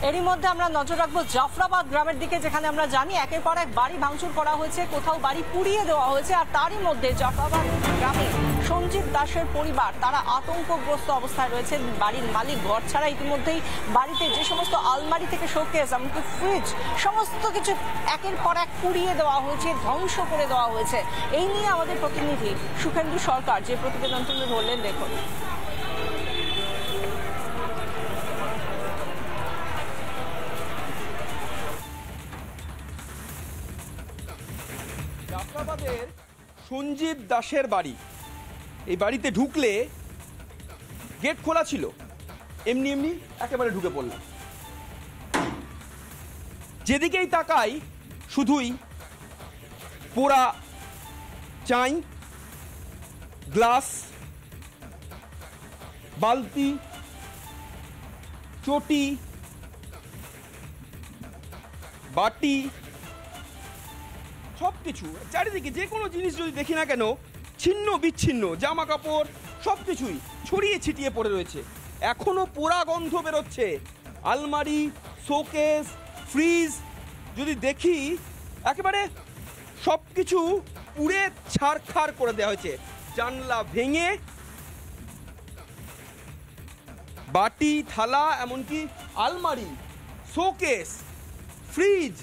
এরই মধ্যে আমরা নজর রাখবো জাফরাবাদ গ্রামের দিকে, যেখানে আমরা জানি একের পর এক বাড়ি ভাঙচুর করা হয়েছে, কোথাও বাড়ি পুড়িয়ে দেওয়া হয়েছে। আর তারই মধ্যে জাফরাবাদ গ্রামে সঞ্জিত দাসের পরিবার তারা আতঙ্কগ্রস্ত অবস্থায় রয়েছে। বাড়ির মালিক ঘর ছাড়া ইতিমধ্যেই বাড়িতে যে সমস্ত আলমারি থেকে শোকেস এমনকি ফ্রিজ সমস্ত কিছু একের পর এক পুড়িয়ে দেওয়া হয়েছে, ধ্বংস করে দেওয়া হয়েছে। এই নিয়ে আমাদের প্রতিনিধি সুখেন্দু সরকার যে প্রতিবেদন তুলে ধরলেন, দেখুন। জাফরাবাদের সঞ্জিত দাসের বাড়ি। এই বাড়িতে ঢুকলে গেট খোলা ছিল, এমনি এমনি একেবারে ঢুকে পড়লাম। যেদিকেই তাকাই শুধুই পোড়া চাই, গ্লাস, বালতি, চটি, বাটি, সবকিছু চারিদিকে যে কোনো জিনিস যদি দেখি না কেন ছিন্ন বিচ্ছিন্ন, জামা কাপড় সবকিছুই ছড়িয়ে ছিটিয়ে পড়ে রয়েছে। এখনো পোড়া গন্ধ বেরোচ্ছে। আলমারি, শোকেস, ফ্রিজ যদি দেখি একেবারে সবকিছু পুড়ে ছারখার করে দেওয়া হয়েছে। জানলা ভেঙে বাটি থালা, এমনকি আলমারি, শোকেস, ফ্রিজ,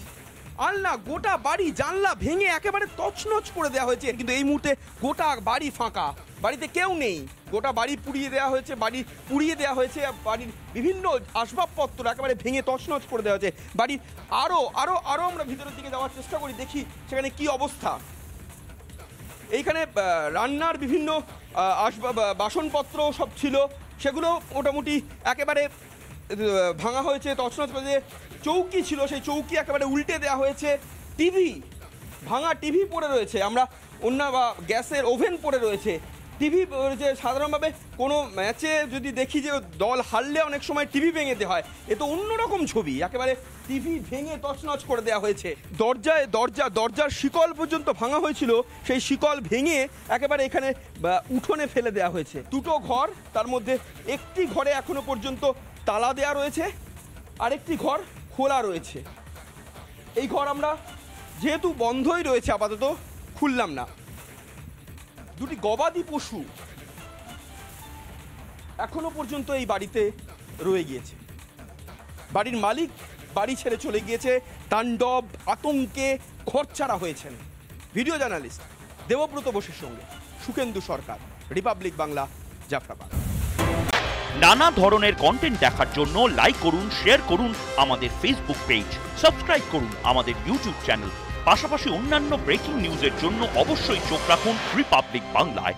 আলনা, গোটা বাড়ি জানলা ভেঙে একেবারে তছনছ করে দেওয়া হয়েছে। কিন্তু এই মুহূর্তে গোটা বাড়ি ফাঁকা, বাড়িতে কেউ নেই। গোটা বাড়ি পুড়িয়ে দেওয়া হয়েছে, বাড়ির বিভিন্ন আসবাবপত্র একেবারে ভেঙে তছনছ করে দেওয়া হয়েছে। বাড়ির আরও আমরা ভিতরের দিকে যাওয়ার চেষ্টা করি, দেখি সেখানে কি অবস্থা। এইখানে রান্নার বিভিন্ন বাসনপত্র সব ছিল, সেগুলো মোটামুটি একেবারে ভাঙা হয়েছে, তছনছ করে দিয়ে। চৌকি ছিল, সেই চৌকি একেবারে উল্টে দেওয়া হয়েছে। টিভি, ভাঙা টিভি পড়ে রয়েছে, আমরা অন্য বা গ্যাসের ওভেন পড়ে রয়েছে, টিভি রয়েছে। সাধারণভাবে কোনো ম্যাচে যদি দেখি যে দল হারলে অনেক সময় টিভি ভেঙে দেওয়া হয়, এ তো অন্যরকম ছবি। একেবারে টিভি ভেঙে তছনছ করে দেওয়া হয়েছে। দরজার শিকল পর্যন্ত ভাঙা হয়েছিল, সেই শিকল ভেঙে একেবারে এখানে উঠোনে ফেলে দেওয়া হয়েছে। দুটো ঘর, তার মধ্যে একটি ঘরে এখনো পর্যন্ত তালা দেওয়া রয়েছে, আরেকটি ঘর খোলা রয়েছে। এই ঘর আমরা যেহেতু বন্ধই রয়েছে আপাতত খুললাম না। দুটি গবাদি পশু এখনো পর্যন্ত এই বাড়িতে রয়ে গিয়েছে। বাড়ির মালিক বাড়ি ছেড়ে চলে গিয়েছে, তাণ্ডব আতঙ্কে ঘরছাড়া হয়েছেন। ভিডিও জার্নালিস্ট দেবব্রত বোসের সঙ্গে সুখেন্দু সরকার, রিপাবলিক বাংলা, জাফরাবাদ। নানা ধরনের কন্টেন্ট দেখার জন্য লাইক করুন, শেয়ার করুন আমাদের ফেসবুক পেজ, সাবস্ক্রাইব করুন আমাদের ইউটিউব চ্যানেল। পাশাপাশি অন্যান্য ব্রেকিং নিউজের জন্য অবশ্যই চোখ রাখুন রিপাবলিক বাংলায়।